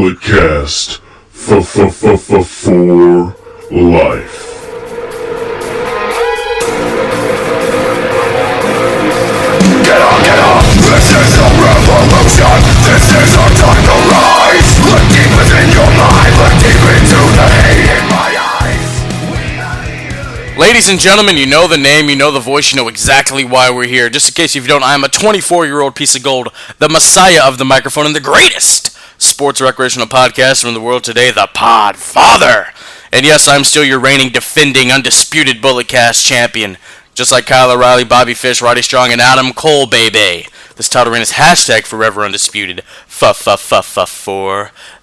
Bulletcast for life. Get up, this is a revolution. This is our time to rise. Look deep within your mind, look deep into the hate in my eyes. Ladies and gentlemen, you know the name, you know the voice, you know exactly why we're here. Just in case if you don't, I am a 24-year-old piece of gold, the messiah of the microphone, and the greatest sports recreational podcast from the world today, the Podfather. And yes, I'm still your reigning, defending, undisputed Bulletcast champion. Just like Kyle O'Reilly, Bobby Fish, Roddy Strong, and Adam Cole, baby. This title reign is hashtag forever undisputed. For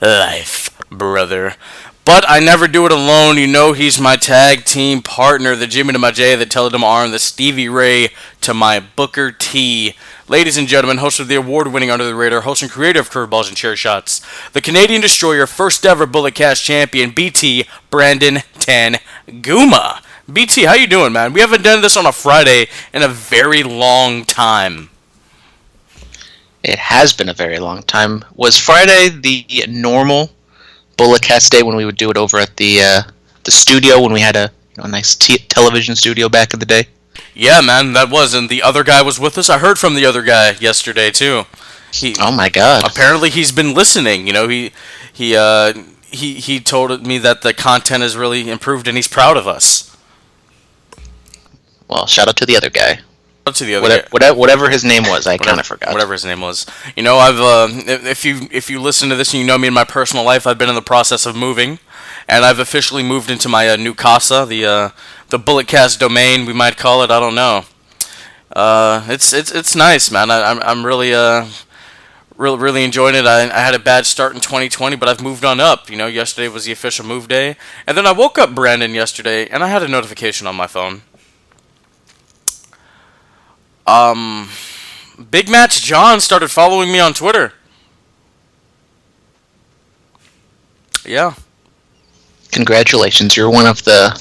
life, brother. But I never do it alone. You know he's my tag team partner, the Jimmy to my J, the Teledum to my R, and the Stevie Ray to my Booker T. Ladies and gentlemen, host of the award-winning Under the Radar, host and creator of Curveballs and Chair Shots, the Canadian Destroyer, first ever Bulletcast champion, BT Brandon Tanguma. BT, how you doing, man? We haven't done this on a Friday in a very long time. It has been a very long time. Was Friday the normal Bulletcast day when we would do it over at the studio when we had a nice television studio back in the day? Yeah, man, that was, and the other guy was with us. I heard from the other guy yesterday too. Oh my God! Apparently, he's been listening. You know, he told me that the content has really improved, and he's proud of us. Well, shout out to the other guy. To the other whatever his name was, I kind of forgot. Whatever his name was. You know, I've if you listen to this and you know me in my personal life, I've been in the process of moving, and I've officially moved into my new casa, the Bulletcast domain, we might call it. I don't know. It's nice, man. I'm really really enjoying it. I had a bad start in 2020, but I've moved on up. You know, yesterday was the official move day, and then I woke up, Brandon, yesterday, and I had a notification on my phone. Big Match John started following me on Twitter. Yeah. Congratulations. You're one of the,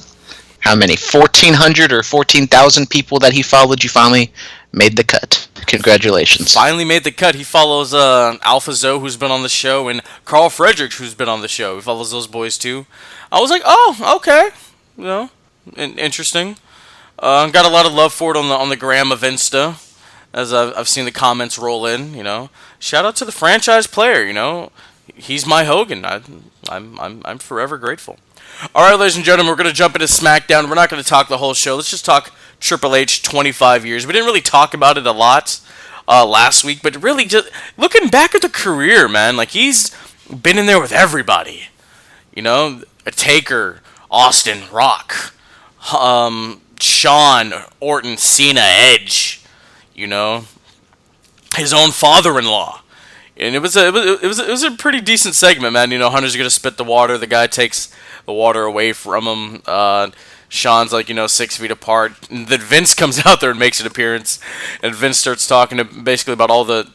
how many, 1,400 or 14,000 people that he followed. You finally made the cut. Congratulations. Finally made the cut. He follows Alpha Zoe, who's been on the show, and Carl Fredericks, who's been on the show. He follows those boys too. I was like, oh, okay. You know, interesting. Got a lot of love for it on the gram of Insta, as I've seen the comments roll in. You know, shout out to the franchise player. You know, he's my Hogan. I'm forever grateful. All right, ladies and gentlemen, we're gonna jump into SmackDown. We're not gonna talk the whole show. Let's just talk Triple H 25 years. We didn't really talk about it a lot last week, but really just looking back at the career, man, like he's been in there with everybody. You know, a Taker, Austin, Rock, Shawn, Orton, Cena, Edge, you know, his own father-in-law, and it was a pretty decent segment, man. You know, Hunter's gonna spit the water, the guy takes the water away from him. Shawn's like 6 feet apart, and then Vince comes out there and makes an appearance, and Vince starts talking basically about all the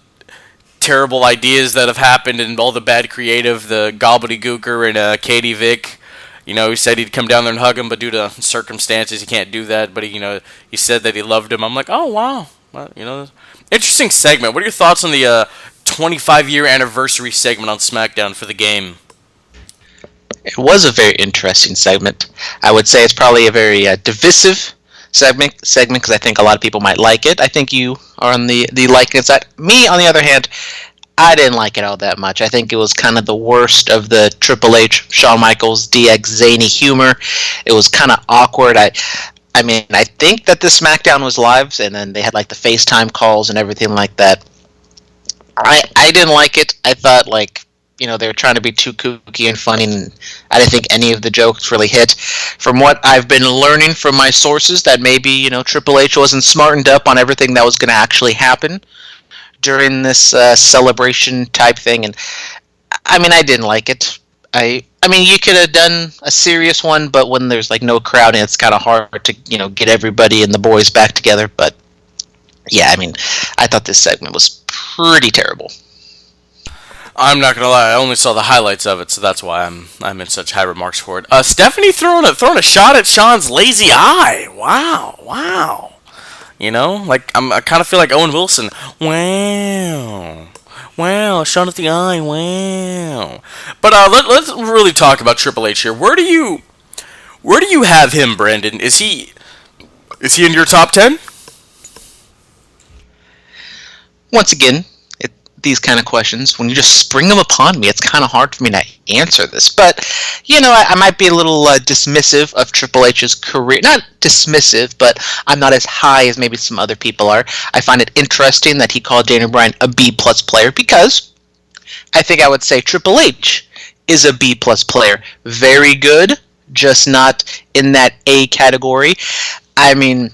terrible ideas that have happened and all the bad creative, the gobbledygooker and Katie Vick. You know, he said he'd come down there and hug him, but due to circumstances, he can't do that. But he said that he loved him. I'm like, oh wow, well, interesting segment. What are your thoughts on the 25-year anniversary segment on SmackDown for the game? It was a very interesting segment. I would say it's probably a very divisive segment because I think a lot of people might like it. I think you are on the liking side. Me, on the other hand, I didn't like it all that much. I think it was kind of the worst of the Triple H, Shawn Michaels, DX zany humor. It was kind of awkward. I mean, I think that the SmackDown was live, and then they had like the FaceTime calls and everything like that. I didn't like it. I thought they were trying to be too kooky and funny, and I didn't think any of the jokes really hit. From what I've been learning from my sources, that maybe Triple H wasn't smartened up on everything that was going to actually happen during this celebration type thing, and I mean, I didn't like it. I mean, you could have done a serious one, but when there's no crowd, and it's kind of hard to get everybody and the boys back together. But yeah, I mean, I thought this segment was pretty terrible. I'm not gonna lie, I only saw the highlights of it, so that's why I'm in such high remarks for it. Stephanie throwing a shot at Shawn's lazy eye. Wow. You know, like I kind of feel like Owen Wilson. Wow, shot at the eye. Wow. But let's really talk about Triple H here. Where do you have him, Brandon? Is he in your top 10? Once again, these kind of questions, when you just spring them upon me, it's kind of hard for me to answer this. But, I might be a little dismissive of Triple H's career. Not dismissive, but I'm not as high as maybe some other people are. I find it interesting that he called Daniel Bryan a B-plus player, because I think I would say Triple H is a B-plus player. Very good, just not in that A category. I mean,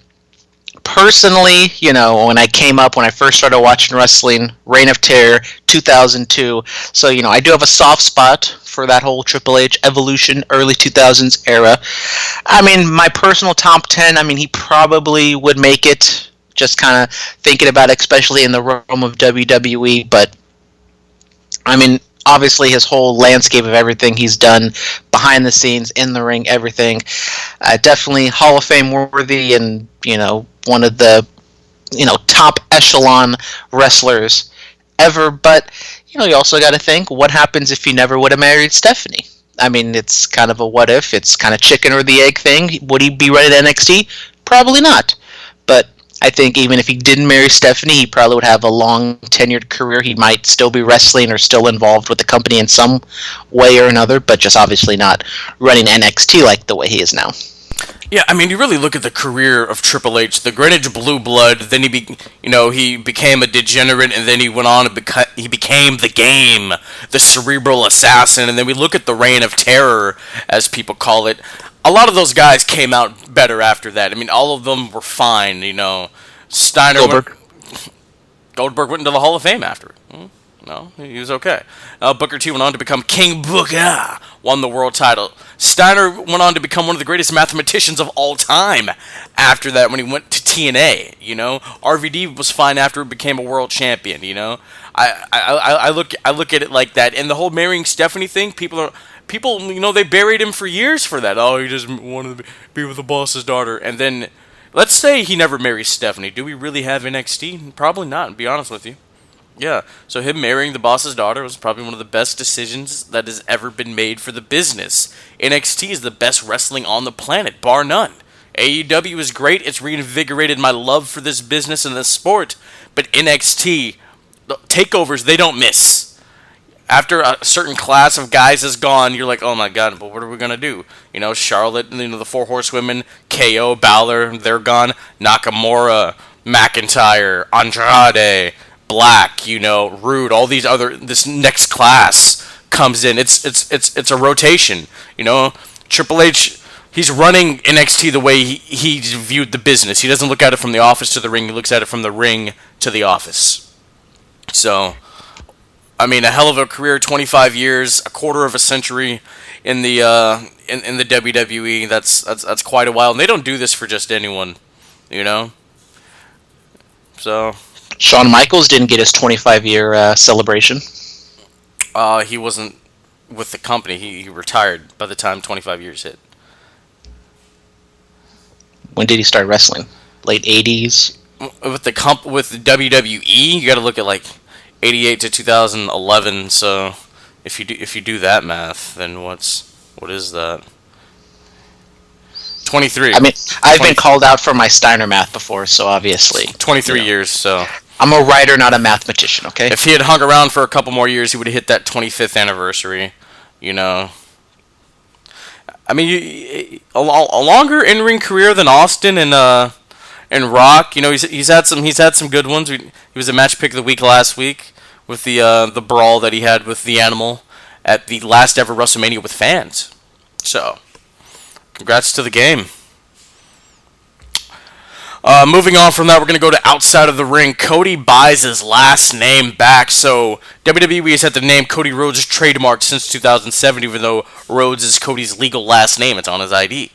personally, when I first started watching wrestling, Reign of Terror, 2002, so, I do have a soft spot for that whole Triple H evolution, early 2000s era. I mean, my personal top 10, he probably would make it, just kind of thinking about it, especially in the realm of WWE, but, obviously his whole landscape of everything he's done behind the scenes, in the ring, everything, definitely Hall of Fame worthy, and one of the top echelon wrestlers ever. But you also got to think, what happens if he never would have married Stephanie? It's kind of a what if. It's kind of chicken or the egg thing. Would he be ready to NXT? Probably not. But I think even if he didn't marry Stephanie, he probably would have a long tenured career. He might still be wrestling or still involved with the company in some way or another, but just obviously not running NXT like the way he is now. Yeah, you really look at the career of Triple H, the Greenwich Blue Blood, then he became a degenerate, and then he went on and he became the Game, the Cerebral Assassin, and then we look at the Reign of Terror, as people call it. A lot of those guys came out better after that. All of them were fine, Steiner... Goldberg went into the Hall of Fame after it. No, he was okay. Booker T went on to become King Booker, won the world title. Steiner went on to become one of the greatest mathematicians of all time after that when he went to TNA, RVD was fine after he became a world champion, I look at it like that. And the whole marrying Stephanie thing, people, they buried him for years for that. Oh, he just wanted to be with the boss's daughter. And then, let's say he never marries Stephanie. Do we really have NXT? Probably not, to be honest with you. Yeah, so him marrying the boss's daughter was probably one of the best decisions that has ever been made for the business. NXT is the best wrestling on the planet, bar none. AEW is great, it's reinvigorated my love for this business and this sport, but NXT, the takeovers, they don't miss. After a certain class of guys is gone, you're like, oh my god, but what are we going to do? Charlotte, the Four Horsewomen, KO, Balor, they're gone. Nakamura, McIntyre, Andrade... Black, Rude, all these this next class comes in. It's a rotation, Triple H, he's running NXT the way he viewed the business. He doesn't look at it from the office to the ring. He looks at it from the ring to the office. So, a hell of a career, 25 years, a quarter of a century in the in the WWE. That's quite a while. And they don't do this for just anyone, So. Shawn Michaels didn't get his 25-year celebration. He wasn't with the company. He retired by the time 25 years hit. When did he start wrestling? Late 80s? With WWE, you got to look at 88 to 2011. So if you do that math, then what is that? 23. I've been called out for my Steiner math before, so obviously 23 years. So. I'm a writer, not a mathematician, okay? If he had hung around for a couple more years, he would have hit that 25th anniversary, a longer in-ring career than Austin and Rock. He's had some good ones. He was a match pick of the week last week with the brawl that he had with the Animal at the last ever WrestleMania with fans. So, congrats to the Game. Moving on from that, we're going to go to outside of the ring. Cody buys his last name back. So WWE has had the name Cody Rhodes trademarked since 2007, even though Rhodes is Cody's legal last name. It's on his ID.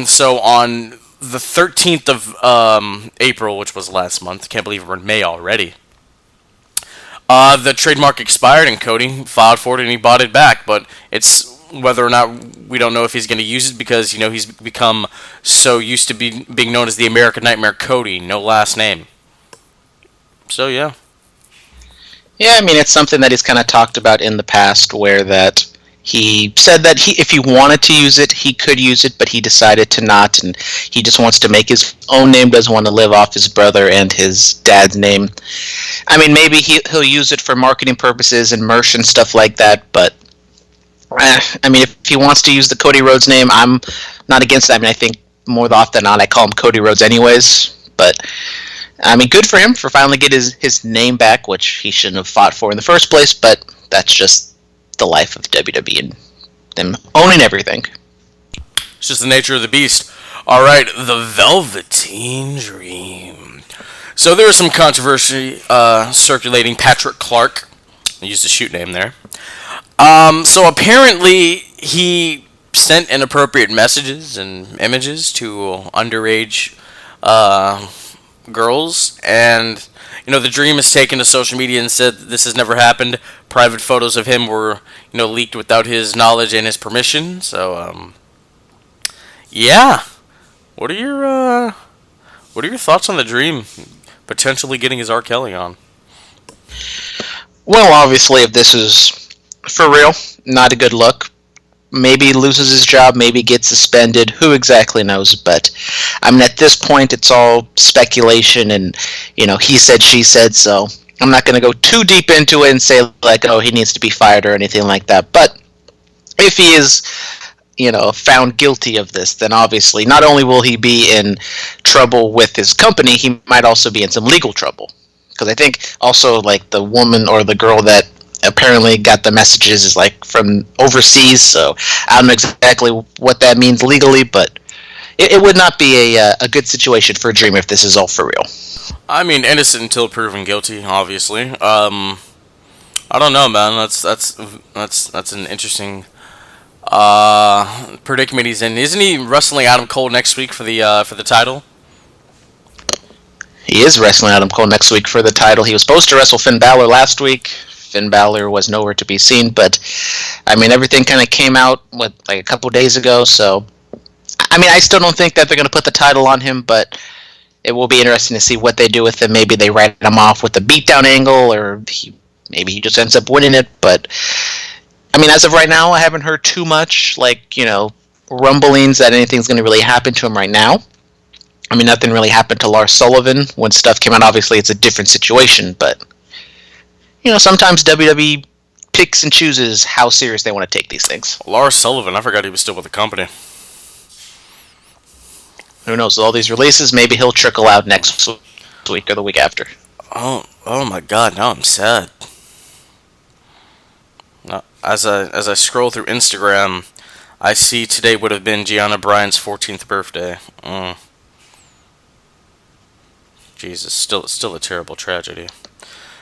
So on the 13th of April, which was last month, can't believe we're in May already, the trademark expired and Cody filed for it and he bought it back. But it's whether or not, we don't know if he's going to use it because, he's become so used to being known as the American Nightmare Cody, no last name. So, yeah. Yeah, I mean, it's something that he's kind of talked about in the past, where that he said that if he wanted to use it, he could use it, but he decided to not, and he just wants to make his own name, doesn't want to live off his brother and his dad's name. I mean, maybe he'll use it for marketing purposes and merch and stuff like that, but I mean, if he wants to use the Cody Rhodes name, I'm not against it. I mean, I think more often than not, I call him Cody Rhodes anyways, but I mean, good for him for finally getting his name back, which he shouldn't have fought for in the first place, but that's just the life of WWE and them owning everything. It's just the nature of the beast. All right, the Velveteen Dream. So there was some controversy circulating Patrick Clark. I used a shoot name there. So apparently he sent inappropriate messages and images to underage girls, and the Dream has taken to social media and said that this has never happened. Private photos of him were leaked without his knowledge and his permission. So yeah, what are your thoughts on the Dream potentially getting his R. Kelly on? Well, obviously, if this is for real, not a good look. Maybe he loses his job, maybe gets suspended, who exactly knows, but I mean, at this point, it's all speculation and, he said, she said, so I'm not going to go too deep into it and say, like, oh, he needs to be fired or anything like that, but if he is, found guilty of this, then obviously, not only will he be in trouble with his company, he might also be in some legal trouble, because I think also, like, the woman or the girl that apparently got the messages is like from overseas, so I don't know exactly what that means legally, but it would not be a good situation for a Dream if this is all for real. I mean, innocent until proven guilty, obviously. I don't know, man. That's an interesting predicament he's in. Isn't he wrestling Adam Cole next week for the title? He is wrestling Adam Cole next week for the title. He was supposed to wrestle Finn Balor last week. Finn Balor was nowhere to be seen, but I mean, everything kind of came out like a couple days ago, so I mean, I still don't think that they're going to put the title on him, but it will be interesting to see what they do with him. Maybe they write him off with the beatdown angle, or maybe he just ends up winning it, but I mean, as of right now, I haven't heard too much, rumblings that anything's going to really happen to him right now. I mean, nothing really happened to Lars Sullivan when stuff came out. Obviously, it's a different situation, but sometimes WWE picks and chooses how serious they want to take these things. Lars Sullivan, I forgot he was still with the company. Who knows? With all these releases, maybe he'll trickle out next week or the week after. Oh my God! Now I'm sad. As I scroll through Instagram, I see today would have been Gianna Bryant's 14th birthday. Jesus, still a terrible tragedy.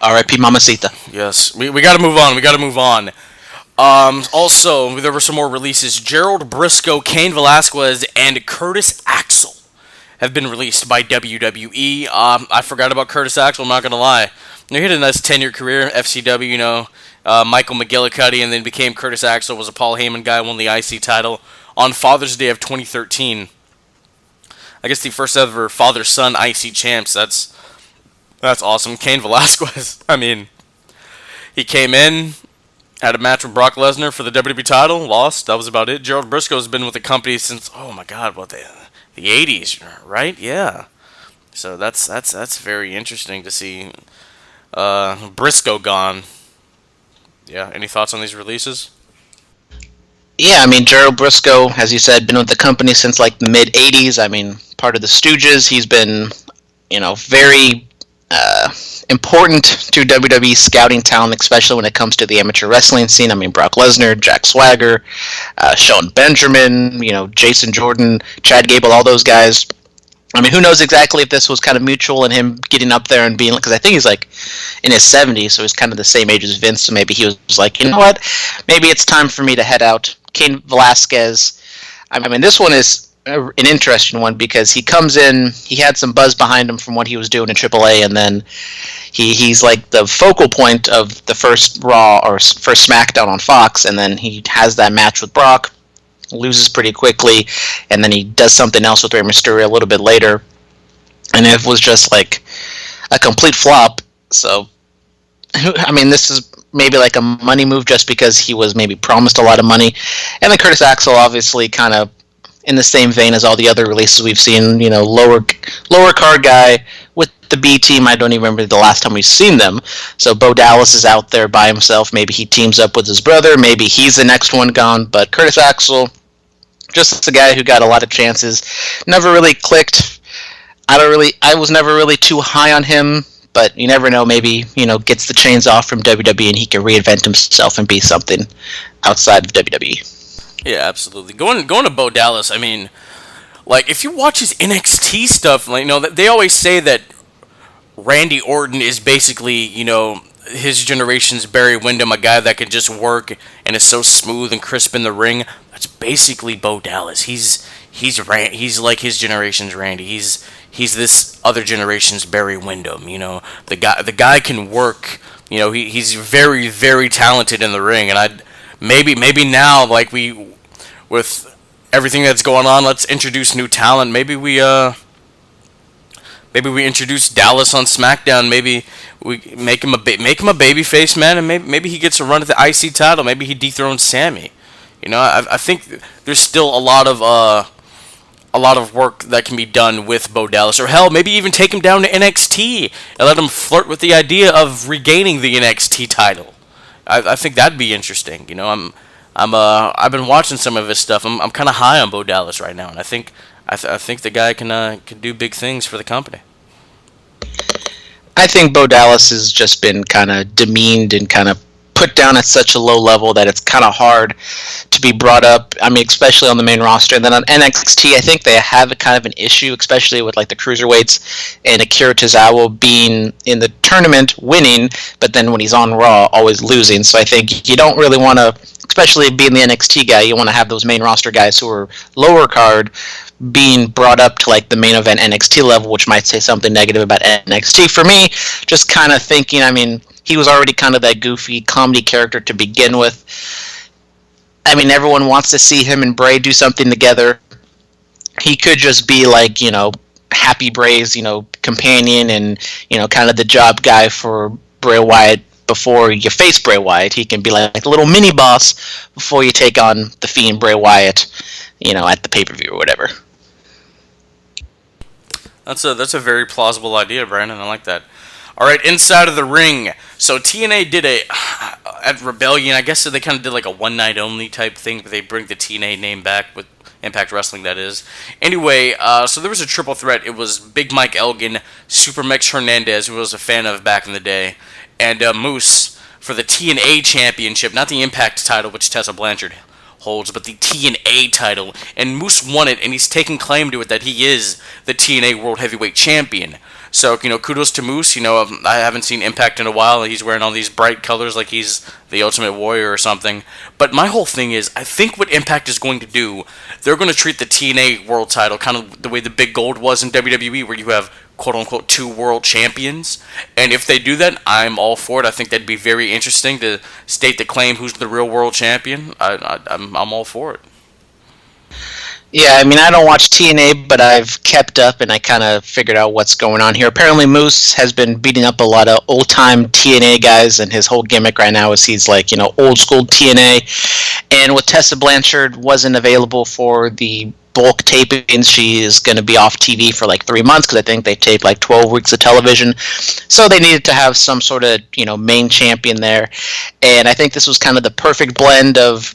R.I.P. Mamacita. Yes, we got to move on. Also, there were some more releases. Gerald Briscoe, Cain Velasquez, and Curtis Axel have been released by WWE. I forgot about Curtis Axel, I'm not going to lie. He had a nice 10-year career, FCW, Michael McGillicuddy, and then became Curtis Axel, was a Paul Heyman guy, won the IC title on Father's Day of 2013. I guess the first ever father-son IC champs. That's awesome. Cain Velasquez, I mean, he came in, had a match with Brock Lesnar for the WWE title, lost, that was about it. Gerald Briscoe's been with the company since, oh my God, the 80s, right? Yeah. So that's very interesting to see Briscoe gone. Yeah, any thoughts on these releases? Yeah, I mean, Gerald Briscoe, as you said, been with the company since like the mid-'80s. I mean, part of the Stooges. He's been, very important to WWE scouting talent, especially when it comes to the amateur wrestling scene. I mean, Brock Lesnar, Jack Swagger, Shelton Benjamin, Jason Jordan, Chad Gable, all those guys. I mean, who knows exactly if this was kind of mutual and him getting up there and being, because I think he's like in his 70s, so he's kind of the same age as Vince, so maybe he was like, you know what, maybe it's time for me to head out. Cain Velasquez, I mean, this one is an interesting one because he comes in, he had some buzz behind him from what he was doing in AAA, and then he's like the focal point of the first Raw or first SmackDown on Fox, and then he has that match with Brock, loses pretty quickly, and then he does something else with Rey Mysterio a little bit later, and it was just like a complete flop. So I mean, this is maybe like a money move just because he was maybe promised a lot of money. And then Curtis Axel, obviously, kind of in the same vein as all the other releases we've seen, lower card guy with the B team. I don't even remember the last time we've seen them. So Bo Dallas is out there by himself. Maybe he teams up with his brother. Maybe he's the next one gone. But Curtis Axel, just a guy who got a lot of chances, never really clicked. I was never really too high on him, but you never know. Maybe gets the chains off from WWE and he can reinvent himself and be something outside of WWE. Yeah, absolutely. Going to Bo Dallas. I mean, like if you watch his NXT stuff, like they always say that Randy Orton is basically his generation's Barry Windham, a guy that can just work and is so smooth and crisp in the ring. That's basically Bo Dallas. He's like his generation's Randy. He's this other generation's Barry Windham. The guy can work. He's very, very talented in the ring, and maybe now, like with everything that's going on, let's introduce new talent. Maybe we introduce Dallas on SmackDown. Maybe we make him a babyface, man, and maybe he gets a run at the IC title. Maybe he dethrones Sammy. I think there's still a lot of work that can be done with Bo Dallas, or hell, maybe even take him down to NXT and let him flirt with the idea of regaining the NXT title. I think that'd be interesting. I've been watching some of his stuff. I'm kind of high on Bo Dallas right now, and I think the guy can do big things for the company. I think Bo Dallas has just been kind of demeaned and kind of put down at such a low level that it's kind of hard to be brought up. I mean, especially on the main roster. And then on NXT, I think they have a kind of an issue, especially with like the cruiserweights and Akira Tozawa being in the tournament winning, but then when he's on Raw, always losing. So I think you don't really want to, especially being the NXT guy, you want to have those main roster guys who are lower card being brought up to like the main event NXT level, which might say something negative about NXT. For me, just kind of thinking, I mean, he was already kind of that goofy comedy character to begin with. I mean, everyone wants to see him and Bray do something together. He could just be like, Happy Bray's, companion and, kind of the job guy for Bray Wyatt before you face Bray Wyatt. He can be like a little mini boss before you take on the Fiend Bray Wyatt, at the pay-per-view or whatever. That's a very plausible idea, Brandon. I like that. All right, inside of the ring. So TNA did at Rebellion. I guess they kind of did like a one night only type thing, but they bring the TNA name back with Impact Wrestling, that is. Anyway, so there was a triple threat. It was Big Mike Elgin, Super Mex Hernandez, who I was a fan of back in the day, and Moose for the TNA Championship, not the Impact title, which Tessa Blanchard holds, but the TNA title. And Moose won it, and he's taking claim to it that he is the TNA World Heavyweight Champion. So, kudos to Moose. I haven't seen Impact in a while. He's wearing all these bright colors like he's the Ultimate Warrior or something. But my whole thing is, I think what Impact is going to do, they're going to treat the TNA World title kind of the way the Big Gold was in WWE, where you have quote-unquote two world champions. And if they do that, I'm all for it. I think that'd be very interesting to state the claim who's the real world champion. I'm all for it. Yeah, I mean, I don't watch TNA, but I've kept up and I kind of figured out what's going on here. Apparently, Moose has been beating up a lot of old-time TNA guys, and his whole gimmick right now is he's like, old-school TNA. And with Tessa Blanchard wasn't available for the bulk tapings, she is going to be off TV for like 3 months because I think they taped like 12 weeks of television. So they needed to have some sort of, main champion there. And I think this was kind of the perfect blend of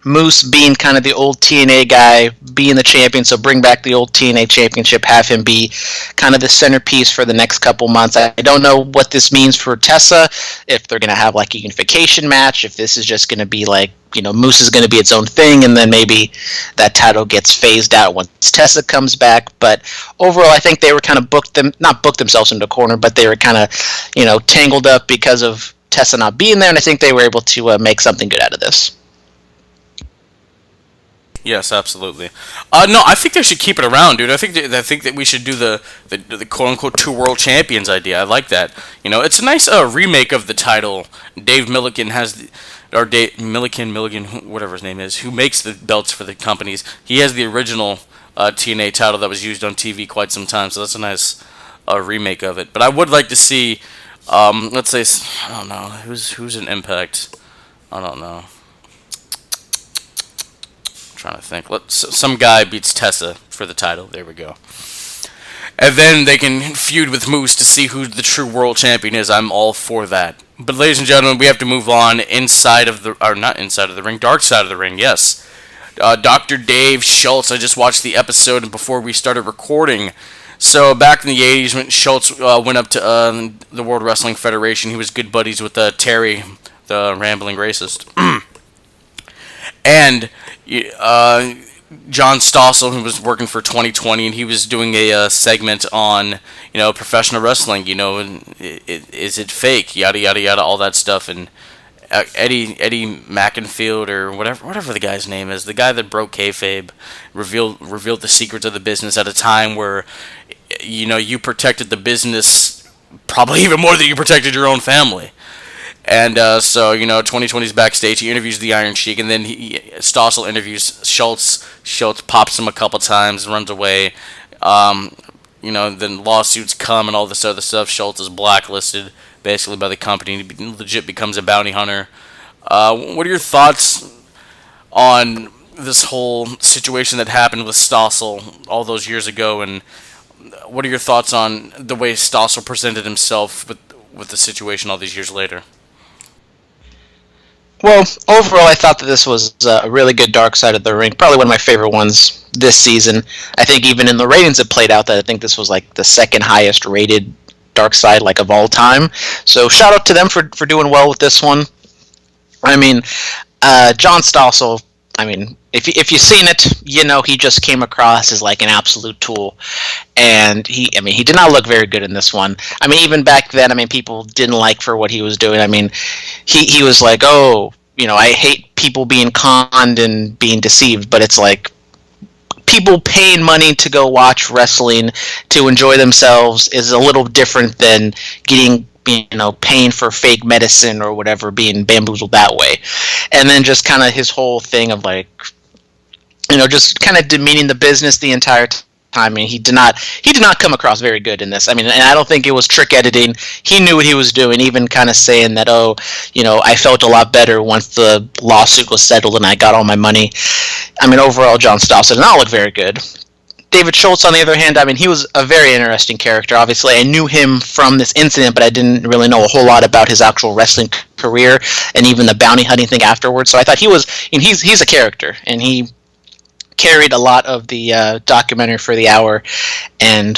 Moose being kind of the old TNA guy, being the champion, so bring back the old TNA championship, have him be kind of the centerpiece for the next couple months. I don't know what this means for Tessa, if they're going to have like a unification match, if this is just going to be like, Moose is going to be its own thing, and then maybe that title gets phased out once Tessa comes back. But overall, I think they were kind of not booked themselves into a corner, but they were kind of, tangled up because of Tessa not being there, and I think they were able to make something good out of this. Yes, absolutely. No, I think they should keep it around, dude. I think that we should do the quote unquote two world champions idea. I like that. It's a nice remake of the title. Dave Milligan Milligan, whatever his name is, who makes the belts for the companies. He has the original TNA title that was used on TV quite some time. So that's a nice remake of it. But I would like to see Let's say I don't know who's an Impact. I don't know. I'm trying to think. Some guy beats Tessa for the title. There we go. And then they can feud with Moose to see who the true world champion is. I'm all for that. But ladies and gentlemen, we have to move on inside of the, or not inside of the ring, dark side of the ring. Yes, Dr. Dave Schultz. I just watched the episode before we started recording. So back in the 80s, when Schultz went up to the World Wrestling Federation, he was good buddies with Terry, the rambling racist, and John Stossel, who was working for 2020, and he was doing a segment on, professional wrestling. Is it fake? Yada yada yada, all that stuff. And Eddie Mackenfield, or whatever the guy's name is, the guy that broke kayfabe, revealed the secrets of the business at a time where, you protected the business probably even more than you protected your own family. And so 2020's backstage. He interviews the Iron Sheik, and then Stossel interviews Schultz. Schultz pops him a couple times, runs away. Then lawsuits come and all this other stuff. Schultz is blacklisted basically by the company. He legit becomes a bounty hunter. What are your thoughts on this whole situation that happened with Stossel all those years ago, and what are your thoughts on the way Stossel presented himself with the situation all these years later? Well, overall, I thought that this was a really good Dark Side of the Ring. Probably one of my favorite ones this season. I think even in the ratings it played out, that I think this was like the second highest rated Dark Side of all time. So shout out to them for doing well with this one. I mean, John Stossel, if you've seen it, he just came across as like an absolute tool. And he did not look very good in this one. Even back then, people didn't like for what he was doing. He was like, I hate people being conned and being deceived, but it's like, people paying money to go watch wrestling to enjoy themselves is a little different than paying for fake medicine or whatever, being bamboozled that way. And then just kind of his whole thing of like, just kind of demeaning the business the entire time. He did not come across very good in this. And I don't think it was trick editing. He knew what he was doing, even kind of saying that, I felt a lot better once the lawsuit was settled and I got all my money. Overall, John Stossel did not look very good. David Schultz, on the other hand, he was a very interesting character. Obviously, I knew him from this incident, but I didn't really know a whole lot about his actual wrestling career and even the bounty hunting thing afterwards. So I thought he's a character, and he carried a lot of the documentary for the hour. And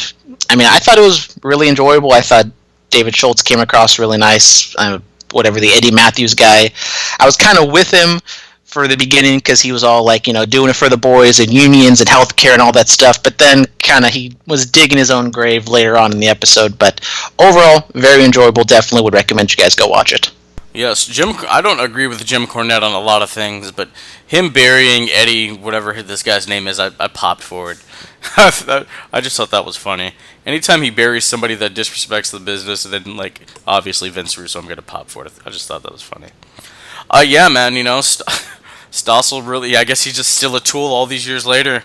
I thought it was really enjoyable. I thought David Schultz came across really nice. The Eddie Matthews guy, I was kind of with him for the beginning because he was all like, doing it for the boys and unions and healthcare and all that stuff. But then kind of he was digging his own grave later on in the episode. But overall, very enjoyable. Definitely would recommend you guys go watch it. Yes, I don't agree with Jim Cornette on a lot of things, but him burying Eddie, whatever this guy's name is, I popped for it. I just thought that was funny. Anytime he buries somebody that disrespects the business, and then, obviously Vince Russo, I'm going to pop for it. I just thought that was funny. Yeah, man, Stossel really, I guess he's just still a tool all these years later.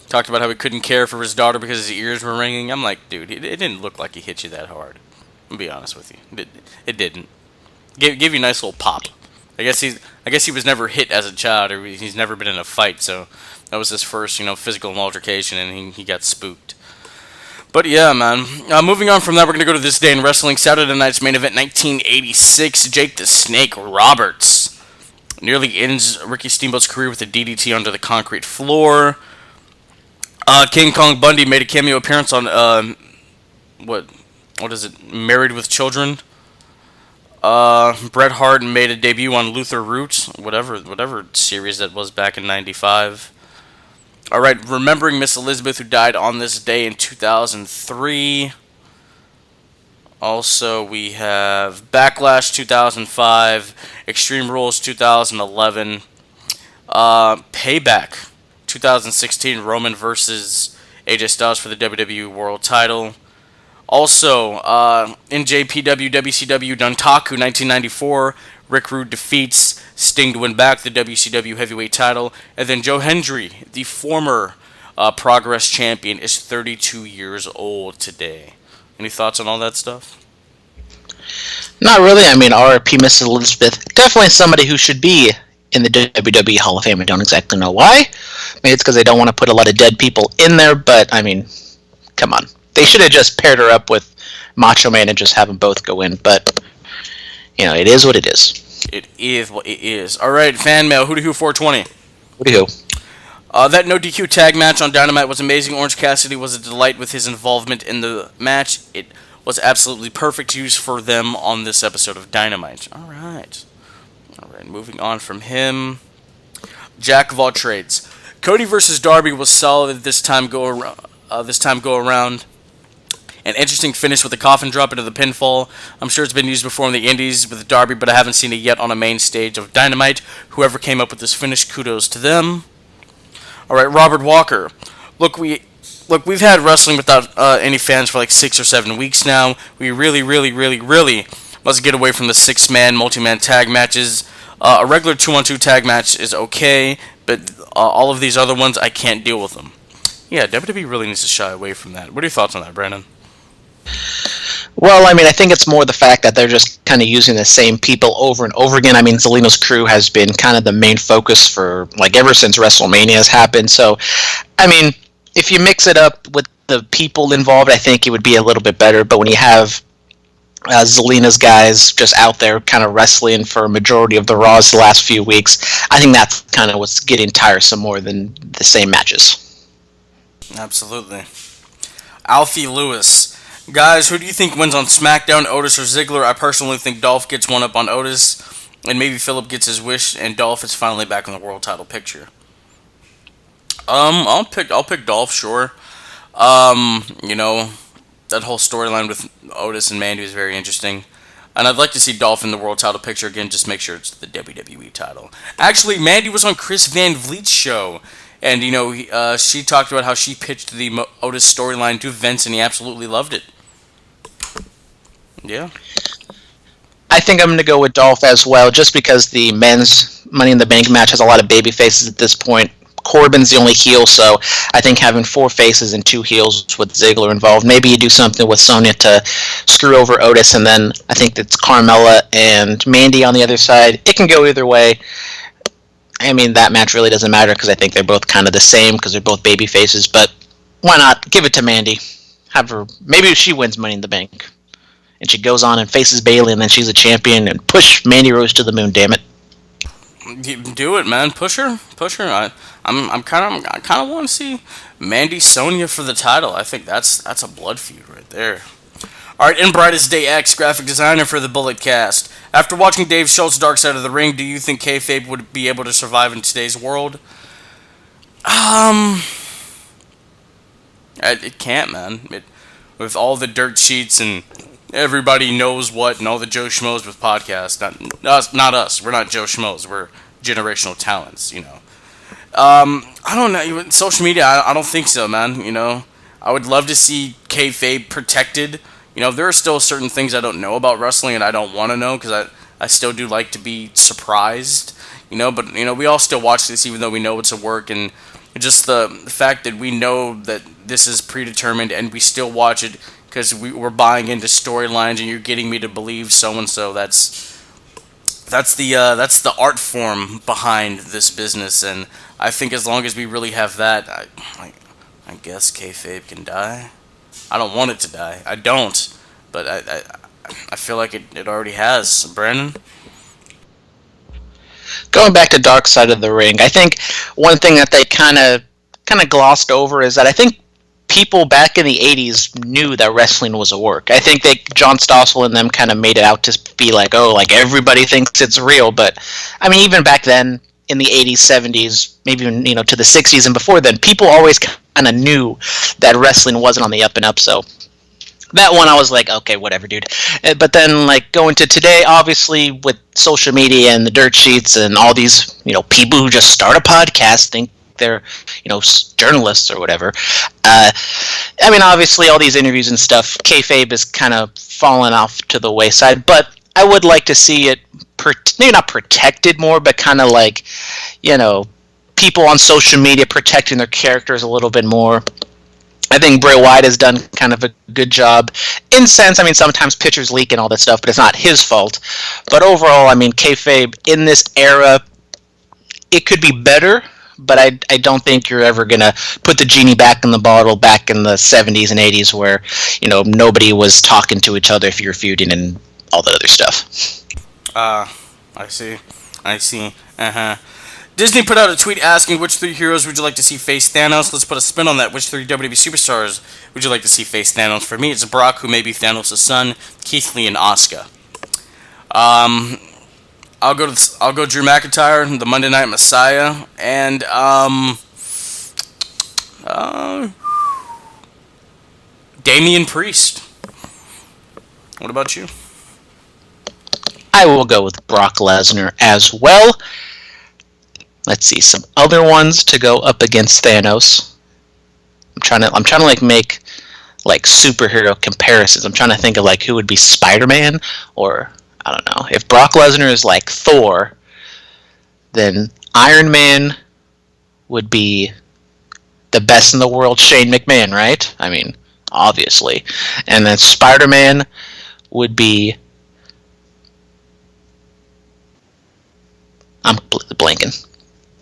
Talked about how he couldn't care for his daughter because his ears were ringing. I'm like, dude, it didn't look like he hit you that hard. I'll be honest with you. It didn't. Gave you a nice little pop. I guess he was never hit as a child, or he's never been in a fight, so that was his first, physical altercation, and he got spooked. But yeah, man. Moving on from that, we're going to go to This Day in Wrestling. Saturday night's main event, 1986. Jake the Snake Roberts nearly ends Ricky Steamboat's career with a DDT onto the concrete floor. King Kong Bundy made a cameo appearance on, what is it, Married with Children? Bret Hart made a debut on Luther Roots, whatever series that was back in 95. Alright, Remembering Miss Elizabeth, who died on this day in 2003. Also, we have Backlash 2005, Extreme Rules 2011, Payback 2016, Roman versus AJ Styles for the WWE World Title. Also, NJPW WCW Dontaku 1994, Rick Rude defeats Sting to win back the WCW Heavyweight title. And then Joe Hendry, the former Progress champion, is 32 years old today. Any thoughts on all that stuff? Not really. I mean, RIP Mrs. Elizabeth. Definitely somebody who should be in the WWE Hall of Fame. I don't exactly know why. Maybe it's because they don't want to put a lot of dead people in there, but, I mean, come on. They should have just paired her up with Macho Man and just have them both go in, but, you know, it is what it is. It is what it is. All right, fan mail. Who to who 420? Who to who? That no DQ tag match on Dynamite was amazing. Orange Cassidy was a delight with his involvement in the match. It was absolutely perfect use for them on this episode of Dynamite. All right, moving on from him. Jack of all trades. Cody versus Darby was solid this time go around. An interesting finish with a coffin drop into the pinfall. I'm sure it's been used before in the Indies with Darby, but I haven't seen it yet on a main stage of Dynamite. Whoever came up with this finish, kudos to them. All right, Robert Walker. Look, we've had wrestling without any fans for like 6 or 7 weeks now. We really must get away from the 6-man, multi-man tag matches. A regular 2-on-2 tag match is okay, but all of these other ones, I can't deal with them. Yeah, WWE really needs to shy away from that. What are your thoughts on that, Brandon? Well, I mean, I think it's more the fact that they're just kind of using the same people over and over again. I mean, Zelino's crew has been kind of the main focus for, like, ever since WrestleMania has happened. So, I mean, if you mix it up with the people involved, I think it would be a little bit better. But when you have Zelina's guys just out there kind of wrestling for a majority of the Raws the last few weeks, I think that's kind of what's getting tiresome more than the same matches. Absolutely. Alfie Lewis. Guys, who do you think wins on SmackDown, Otis or Ziggler? I personally think Dolph gets one up on Otis, and maybe Phillip gets his wish, and Dolph is finally back in the world title picture. I'll pick Dolph, sure. You know, that whole storyline with Otis and Mandy is very interesting. And I'd like to see Dolph in the world title picture again, just make sure it's the WWE title. Actually, Mandy was on Chris Van Vliet's show, and, you know, she talked about how she pitched the Otis storyline to Vince, and he absolutely loved it. Yeah. I think I'm going to go with Dolph as well, just because the men's Money in the Bank match has a lot of baby faces at this point. Corbin's the only heel, so I think having 4 faces and 2 heels with Ziggler involved, maybe you do something with Sonya to screw over Otis, and then I think it's Carmella and Mandy on the other side. It can go either way. I mean, that match really doesn't matter because I think they're both kind of the same because they're both baby faces, but why not? Give it to Mandy. Have her, maybe she wins Money in the Bank. And she goes on and faces Bayley, and then she's a champion, and push Mandy Rose to the moon, damn it. Do it, man. Push her. I kind of want to see Mandy Sonya for the title. I think that's a blood feud right there. All right, in Brightest Day X, graphic designer for the Bullet Cast. After watching Dave Schultz Dark Side of the Ring, do you think kayfabe would be able to survive in today's world? It can't, man. With all the dirt sheets and everybody knows what, and all the Joe Schmoes with podcasts. Not us. We're not Joe Schmoes. We're generational talents, you know. I don't know. Social media, I don't think so, man. You know, I would love to see kayfabe protected. You know, there are still certain things I don't know about wrestling, and I don't want to know because I still do like to be surprised. You know, but you know, we all still watch this even though we know it's a work, and just the fact that we know that this is predetermined and we still watch it because we're buying into storylines and you're getting me to believe so and so. That's the art form behind this business, and I think as long as we really have that, I guess kayfabe can die. I don't want it to die. I don't, but I feel like it already has. Brandon? Going back to Dark Side of the Ring, I think one thing that they kind of glossed over is that I think people back in the 80s knew that wrestling was a work. I think John Stossel and them kind of made it out to be like, oh, like everybody thinks it's real. But I mean, even back then in the 80s, 70s, maybe even, you know, to the 60s and before then, people always kind of knew that wrestling wasn't on the up and up. So that one I was like, okay, whatever, dude. But then, like, going to today, obviously, with social media and the dirt sheets and all these, you know, people who just start a podcast think they're, you know, journalists or whatever. I mean, obviously, all these interviews and stuff, kayfabe is kind of fallen off to the wayside. But I would like to see it, maybe not protected more, but kind of like, you know, people on social media protecting their characters a little bit more. I think Bray Wyatt has done kind of a good job. In sense, I mean, sometimes pitchers leak and all that stuff, but it's not his fault. But overall, I mean, kayfabe in this era, it could be better, but I don't think you're ever going to put the genie back in the bottle back in the 70s and 80s where, nobody was talking to each other if you're feuding and all that other stuff. I see. Uh-huh. Disney put out a tweet asking which 3 heroes would you like to see face Thanos. Let's put a spin on that. Which 3 WWE superstars would you like to see face Thanos? For me, it's Brock, who may be Thanos' son, Keith Lee, and Asuka. I'll go Drew McIntyre, the Monday Night Messiah, and Damian Priest. What about you? I will go with Brock Lesnar as well. Let's see some other ones to go up against Thanos. I'm trying to like make like superhero comparisons. I'm trying to think of like who would be Spider-Man, or I don't know. If Brock Lesnar is like Thor, then Iron Man would be the best in the world, Shane McMahon, right? I mean, obviously. And then Spider-Man would be... I'm completely blanking.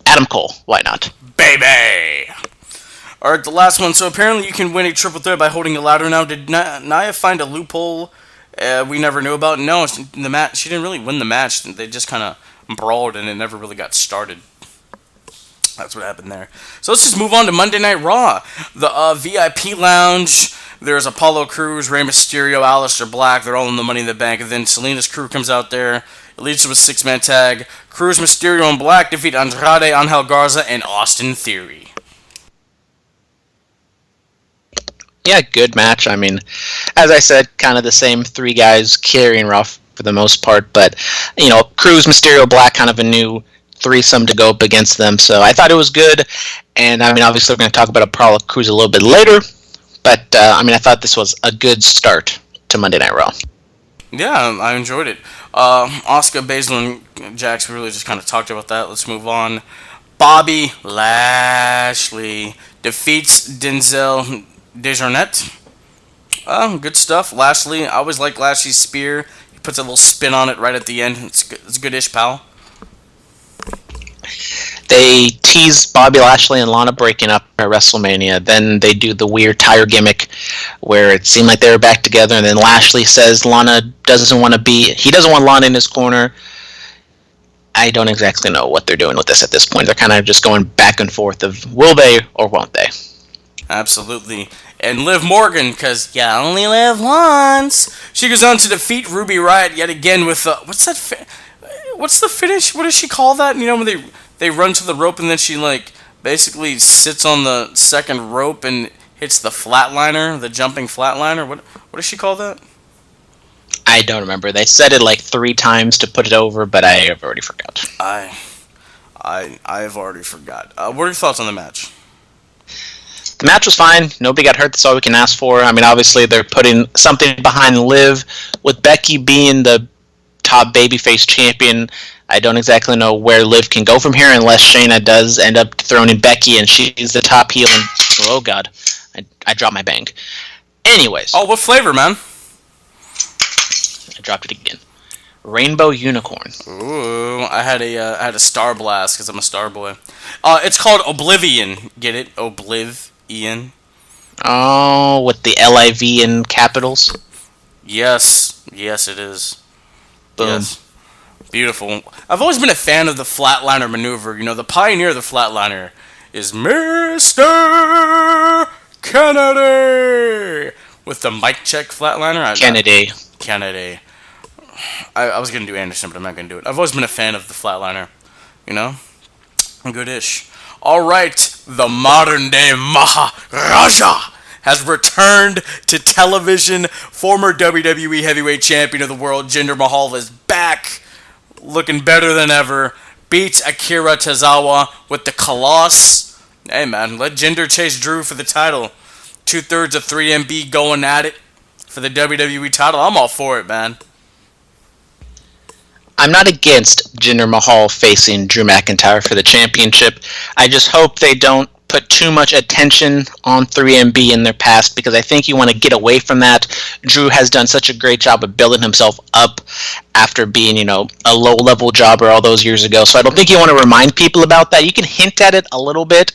Adam Cole, why not? Baby! Alright, the last one. So apparently you can win a triple threat by holding a ladder now. Did Nia find a loophole we never knew about? No, she didn't really win the match. They just kind of brawled and it never really got started. That's what happened there. So let's just move on to Monday Night Raw. The VIP lounge. There's Apollo Crews, Rey Mysterio, Aleister Black. They're all in the Money in the Bank. And then Selena's crew comes out there. It leads to a 6-man tag. Crews, Mysterio, and Black defeat Andrade, Angel Garza, and Austin Theory. Yeah, good match. I mean, as I said, kind of the same 3 guys carrying Raw for the most part. But, Crews, Mysterio, Black, kind of a new threesome to go up against them. So I thought it was good. And, I mean, obviously we're going to talk about Apollo Crews a little bit later. But, I thought this was a good start to Monday Night Raw. Yeah, I enjoyed it. Asuka, Baszler, and Jax, we really just kind of talked about that. Let's move on. Bobby Lashley defeats Denzel Dejournette. Good stuff. Lashley, I always like Lashley's spear. He puts a little spin on it right at the end. It's good-ish, pal. They tease Bobby Lashley and Lana breaking up at WrestleMania. Then they do the weird tire gimmick where it seemed like they were back together, and then Lashley says he doesn't want Lana in his corner. I don't exactly know what they're doing with this at this point. They're kind of just going back and forth of will they or won't they. Absolutely. And Liv Morgan, because you only live once. She goes on to defeat Ruby Riott yet again with what's the finish? What does she call that? When they run to the rope and then she basically sits on the second rope and hits the flatliner, the jumping flatliner. What does she call that? I don't remember. They said it 3 times to put it over, but I have already forgot. I have already forgot. What are your thoughts on the match? The match was fine. Nobody got hurt. That's all we can ask for. I mean, obviously they're putting something behind Liv. With Becky being the top babyface champion, I don't exactly know where Liv can go from here unless Shayna does end up throwing in Becky and she's the top heel. And, oh, God. I dropped my bang. Anyways. Oh, what flavor, man? I dropped it again. Rainbow Unicorn. Ooh, I had a Star Blast because I'm a Star Boy. It's called Oblivion. Get it? Oblivion. Oh, with the LIV in capitals? Yes, it is. Boom. Yes. Beautiful. I've always been a fan of the flatliner maneuver. The pioneer of the flatliner is Mr. Kennedy with the mic check flatliner. Kennedy. I was going to do Anderson, but I'm not going to do it. I've always been a fan of the flatliner. Good-ish. All right, the modern-day Maharaja has returned to television. Former WWE Heavyweight Champion of the World, Jinder Mahal, is back, looking better than ever. Beats Akira Tozawa with the Colossus. Hey, man, let Jinder chase Drew for the title. 2/3 of 3MB going at it for the WWE title. I'm all for it, man. I'm not against Jinder Mahal facing Drew McIntyre for the championship. I just hope they don't put too much attention on 3MB in their past, because I think you want to get away from that. Drew has done such a great job of building himself up after being, a low-level jobber all those years ago. So I don't think you want to remind people about that. You can hint at it a little bit,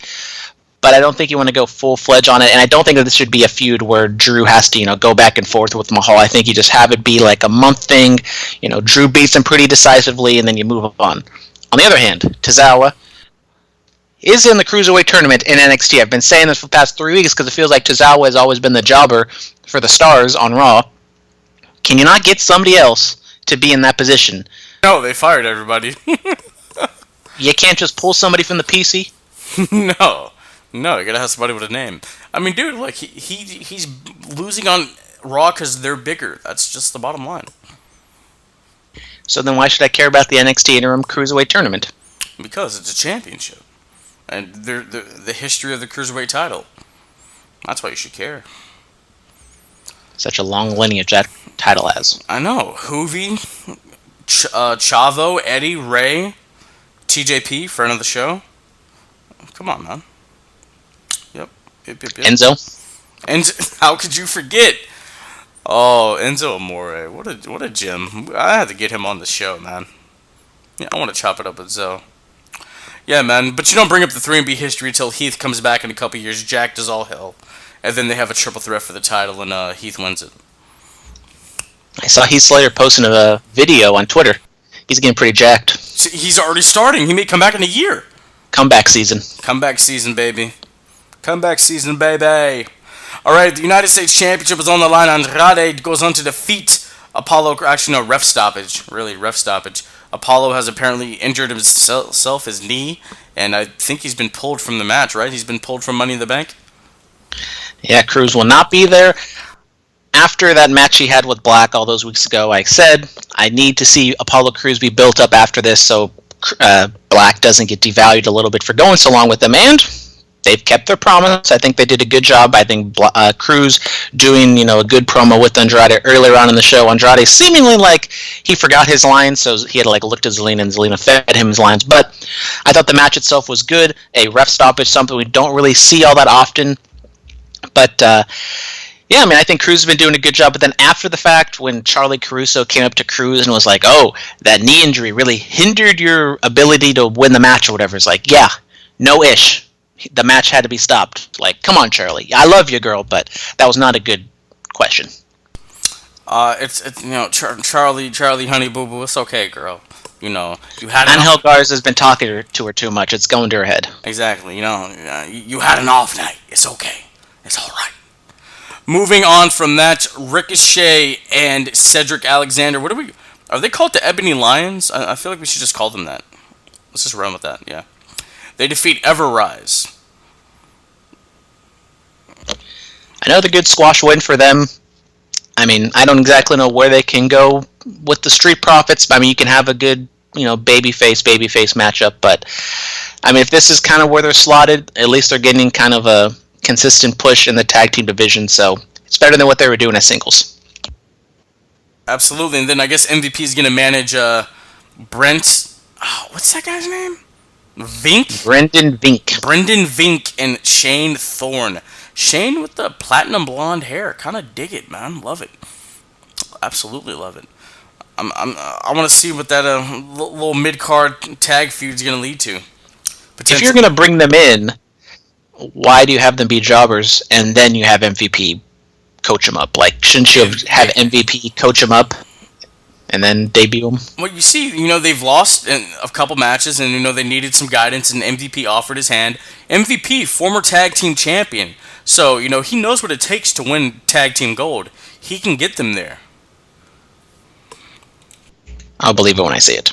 but I don't think you want to go full-fledged on it. And I don't think that this should be a feud where Drew has to, go back and forth with Mahal. I think you just have it be like a month thing. Drew beats him pretty decisively, and then you move on. On the other hand, Tozawa is in the Cruiserweight tournament in NXT. I've been saying this for the past 3 weeks because it feels like Tozawa has always been the jobber for the Stars on Raw. Can you not get somebody else to be in that position? No, they fired everybody. You can't just pull somebody from the PC? No, you gotta have somebody with a name. I mean, dude, like, he's losing on Raw because they're bigger. That's just the bottom line. So then why should I care about the NXT Interim Cruiserweight Tournament? Because it's a championship. And the history of the Cruiserweight title. That's why you should care. Such a long lineage that title has. I know. Hoovy, Chavo, Eddie, Ray, TJP, friend of the show. Come on, man. Yep. Enzo? And how could you forget? Oh, Enzo Amore. What a gem. I had to get him on the show, man. Yeah, I want to chop it up with Zoe. Yeah, man, but you don't bring up the 3MB history until Heath comes back in a couple years, jacked as all hell. And then they have a triple threat for the title, and Heath wins it. I saw Heath Slater posting a video on Twitter. He's getting pretty jacked. He's already starting. He may come back in a year. Comeback season. Comeback season, baby. Comeback season, baby. All right, the United States Championship is on the line. Andrade goes on to defeat Apollo. Actually, no, ref stoppage. Really, ref stoppage. Apollo has apparently injured himself, his knee, and I think he's been pulled from the match, right? He's been pulled from Money in the Bank? Yeah, Cruz will not be there. After that match he had with Black all those weeks ago, I said I need to see Apollo Crews be built up after this so Black doesn't get devalued a little bit for going so long with them, and they've kept their promise. I think they did a good job. I think Cruz doing a good promo with Andrade earlier on in the show. Andrade seemingly like he forgot his lines, so he had to look to Zelina, and Zelina fed him his lines. But I thought the match itself was good. A ref stoppage, something we don't really see all that often. But yeah, I think Cruz has been doing a good job. But then after the fact, when Charlie Caruso came up to Cruz and was like, "Oh, that knee injury really hindered your ability to win the match," or whatever, it's like, yeah, no ish. The match had to be stopped. Had on, Charlie. I love you, girl, but that was not a good question. It's Charlie, honey, boo boo. It's okay, girl. You had. Angel Garza has been talking to her too much. It's going to her head. Exactly. You had an off night. It's okay. It's all right. Moving on from that, Ricochet and Cedric Alexander. Are they called the Ebony Lions? I feel like we should just call them that. Let's just run with that. Yeah. They defeat Everrise. Another good squash win for them. I don't exactly know where they can go with the Street Profits. You can have a good, babyface matchup. But, if this is kind of where they're slotted, at least they're getting kind of a consistent push in the tag team division. So it's better than what they were doing as singles. Absolutely. And then I guess MVP is going to manage Brent. Oh, what's that guy's name? Vink? Brendan Vink and Shane Thorne. Shane with the platinum blonde hair. Kind of dig it, man. Love it. Absolutely love it. I want to see what that little mid-card tag feud is going to lead to. If you're going to bring them in, why do you have them be jobbers and then you have MVP coach them up? Shouldn't you have MVP coach them up and then debut him? Well, you see, they've lost in a couple matches, and they needed some guidance, and MVP offered his hand. MVP, former tag team champion, so he knows what it takes to win tag team gold. He can get them there. I'll believe it when I see it.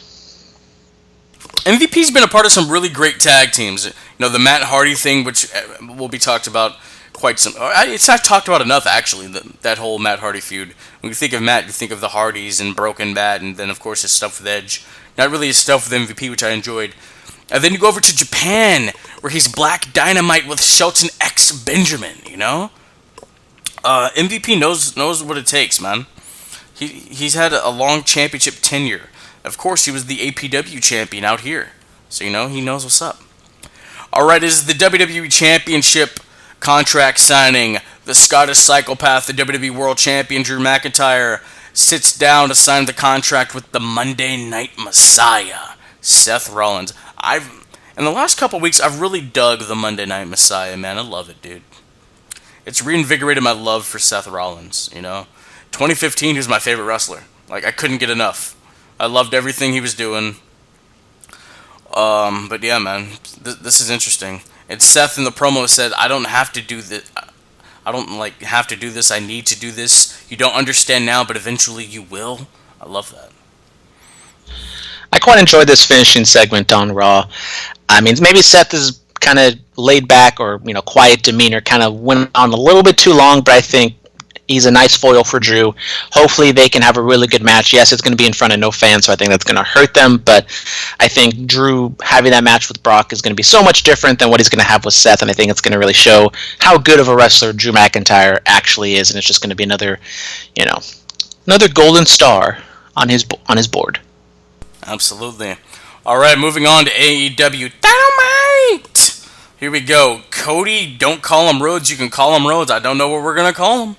MVP's been a part of some really great tag teams. The Matt Hardy thing, which will be talked about quite some. It's not talked about enough, actually. That whole Matt Hardy feud. When you think of Matt, you think of the Hardys and Broken Matt, and then of course his stuff with Edge. Not really his stuff with MVP, which I enjoyed. And then you go over to Japan, where he's Black Dynamite with Shelton X Benjamin. MVP knows what it takes, man. He's had a long championship tenure. Of course, he was the APW champion out here, so he knows what's up. All right, this is the WWE Championship contract signing. The Scottish Psychopath, the WWE World Champion Drew McIntyre, sits down to sign the contract with the Monday Night Messiah, Seth Rollins. In the last couple weeks, I've really dug the Monday Night Messiah, man. I love it, dude. It's reinvigorated my love for Seth Rollins, 2015, he was my favorite wrestler. Like, I couldn't get enough. I loved everything he was doing. But yeah, man, this is interesting. And Seth in the promo said, I don't have to do this. I don't have to do this. I need to do this. You don't understand now, but eventually you will. I love that. I quite enjoyed this finishing segment on Raw. I mean, maybe Seth is kind of laid back or, quiet demeanor, kind of went on a little bit too long, but I think he's a nice foil for Drew. Hopefully they can have a really good match. Yes, it's going to be in front of no fans, so I think that's going to hurt them, but I think Drew having that match with Brock is going to be so much different than what he's going to have with Seth, and I think it's going to really show how good of a wrestler Drew McIntyre actually is, and it's just going to be another golden star on his board. Absolutely. All right, moving on to AEW Dynamite. Here we go. Cody, don't call him Rhodes. You can call him Rhodes. I don't know what we're going to call him.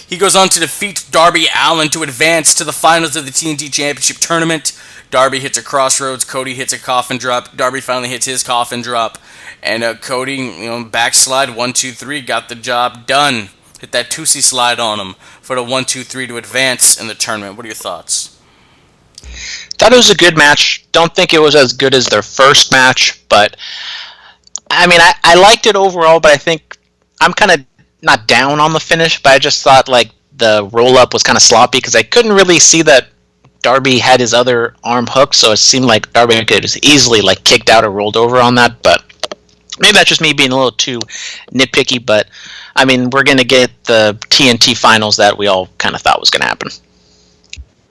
He goes on to defeat Darby Allin to advance to the finals of the TNT Championship Tournament. Darby hits a crossroads. Cody hits a coffin drop. Darby finally hits his coffin drop. And Cody, backslide, 1, 2, 3, got the job done. Hit that Tootsie slide on him for the 1, 2, 3 to advance in the tournament. What are your thoughts? Thought it was a good match. Don't think it was as good as their first match, but I mean, I liked it overall, but I think I'm kind of not down on the finish, but I just thought the roll-up was kind of sloppy because I couldn't really see that Darby had his other arm hooked, so it seemed like Darby could just easily kicked out or rolled over on that, but maybe that's just me being a little too nitpicky, but I mean, we're going to get the TNT finals that we all kind of thought was going to happen.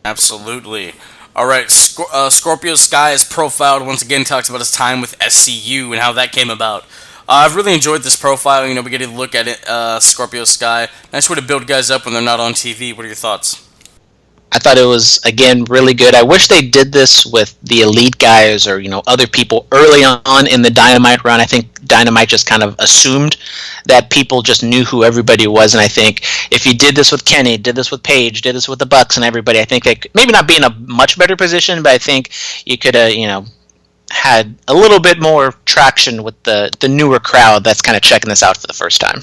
Absolutely. All right, Scorpio Sky is profiled once again, talks about his time with SCU and how that came about. I've really enjoyed this profile. We get to look at it, Scorpio Sky. Nice way to build guys up when they're not on TV. What are your thoughts? I thought it was, again, really good. I wish they did this with the Elite guys or, other people early on in the Dynamite run. I think Dynamite just kind of assumed that people just knew who everybody was. And I think if you did this with Kenny, did this with Paige, did this with the Bucks and everybody, I think they could maybe not be in a much better position, but I think you could have, had a little bit more traction with the newer crowd that's kind of checking this out for the first time.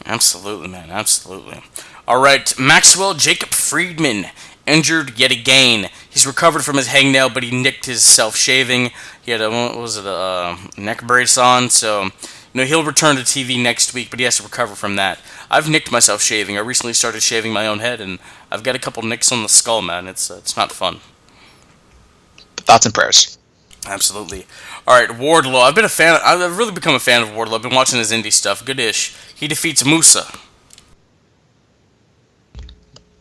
Absolutely, man. Absolutely. All right, Maxwell Jacob Friedman, injured yet again. He's recovered from his hangnail, but he nicked his self-shaving. He had a neck brace on, so he'll return to TV next week, but he has to recover from that. I've nicked myself shaving. I recently started shaving my own head, and I've got a couple nicks on the skull, man. It's not fun. Thoughts and prayers. Absolutely. All right, Wardlow. I've really become a fan of Wardlow. I've been watching his indie stuff. Good-ish. He defeats Musa.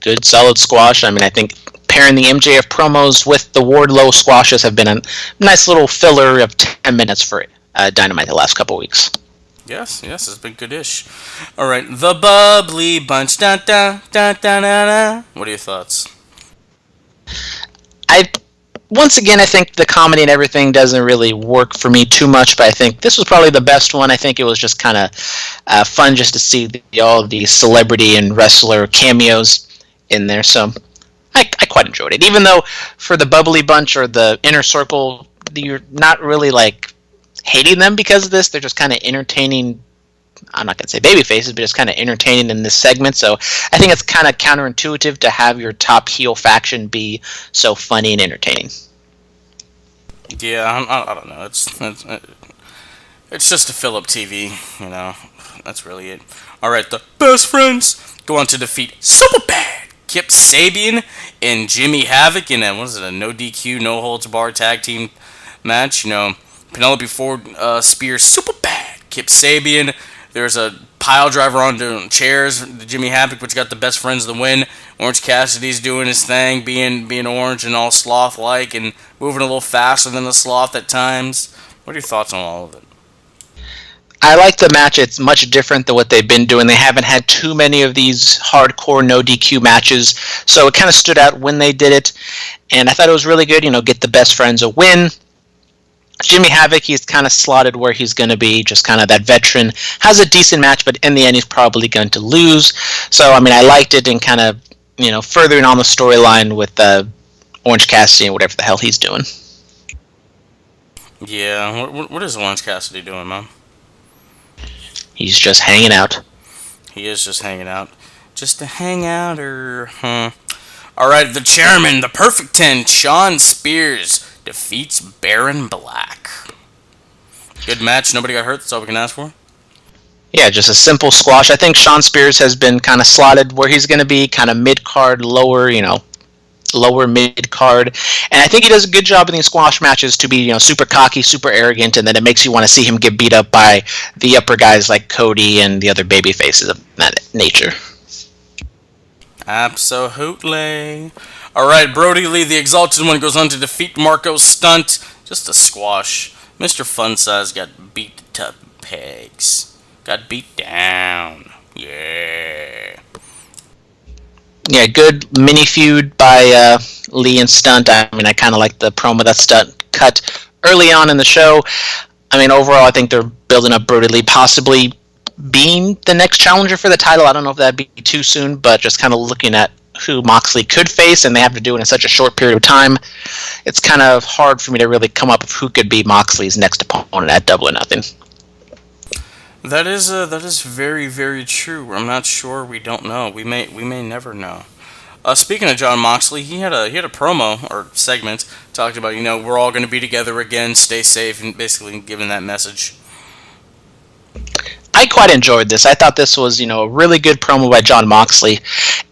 Good, solid squash. I mean, I think pairing the MJF promos with the Wardlow squashes have been a nice little filler of 10 minutes for Dynamite the last couple weeks. Yes, it's been good-ish. All right, the Bubbly Bunch. Da, da, da, da, da, da. What are your thoughts? Once again, I think the comedy and everything doesn't really work for me too much, but I think this was probably the best one. I think it was just kind of fun just to see all the celebrity and wrestler cameos in there, so I quite enjoyed it. Even though for the Bubbly Bunch or the Inner Circle, you're not really hating them because of this. They're just kind of entertaining. I'm not going to say baby faces, but just kind of entertaining in this segment. So I think it's kind of counterintuitive to have your top heel faction be so funny and entertaining. Yeah, I don't know. It's just to fill up TV, That's really it. All right, the best friends go on to defeat Superbad, Kip Sabian, and Jimmy Havoc in a no DQ, no holds bar tag team match. Penelope Ford spears Superbad, Kip Sabian. There's a pile driver onto chairs, the Jimmy Havoc, which got the best friends the win. Orange Cassidy's doing his thing, being orange and all sloth-like and moving a little faster than the sloth at times. What are your thoughts on all of it? I like the match. It's much different than what they've been doing. They haven't had too many of these hardcore no DQ matches, so it kind of stood out when they did it. And I thought it was really good, get the best friends a win. Jimmy Havoc, he's kind of slotted where he's going to be, just kind of that veteran. Has a decent match, but in the end, he's probably going to lose. So, I mean, I liked it and kind of, furthering on the storyline with Orange Cassidy and whatever the hell he's doing. Yeah, what is Orange Cassidy doing, man? He's just hanging out. He is just hanging out. Just a hangouter, huh? Alright, the chairman, the Perfect 10, Shawn Spears, defeats Baron Black. Good match, nobody got hurt, that's all we can ask for. Yeah, just a simple squash. I think Shawn Spears has been kind of slotted where he's going to be, kind of mid-card, lower mid-card. And I think he does a good job in these squash matches to be, super cocky, super arrogant, and then it makes you want to see him get beat up by the upper guys like Cody and the other baby faces of that nature. Absolutely. Alright, Brody Lee, the Exalted One, goes on to defeat Marco Stunt. Just a squash. Mr. Funsize got beat to pegs. Got beat down. Yeah. Yeah, good mini feud by Lee and Stunt. I mean, I kind of like the promo that Stunt cut early on in the show. I mean, overall, I think they're building up Brody Lee possibly being the next challenger for the title. I don't know if that'd be too soon, but just kind of looking at who Moxley could face, and they have to do it in such a short period of time, it's kind of hard for me to really come up with who could be Moxley's next opponent at Double or Nothing. That is very, very true. I'm not sure. We don't know. We may never know. Speaking of John Moxley, he had a promo or segment talked about we're all going to be together again, stay safe, and basically giving that message. I quite enjoyed this. I thought this was, a really good promo by John Moxley.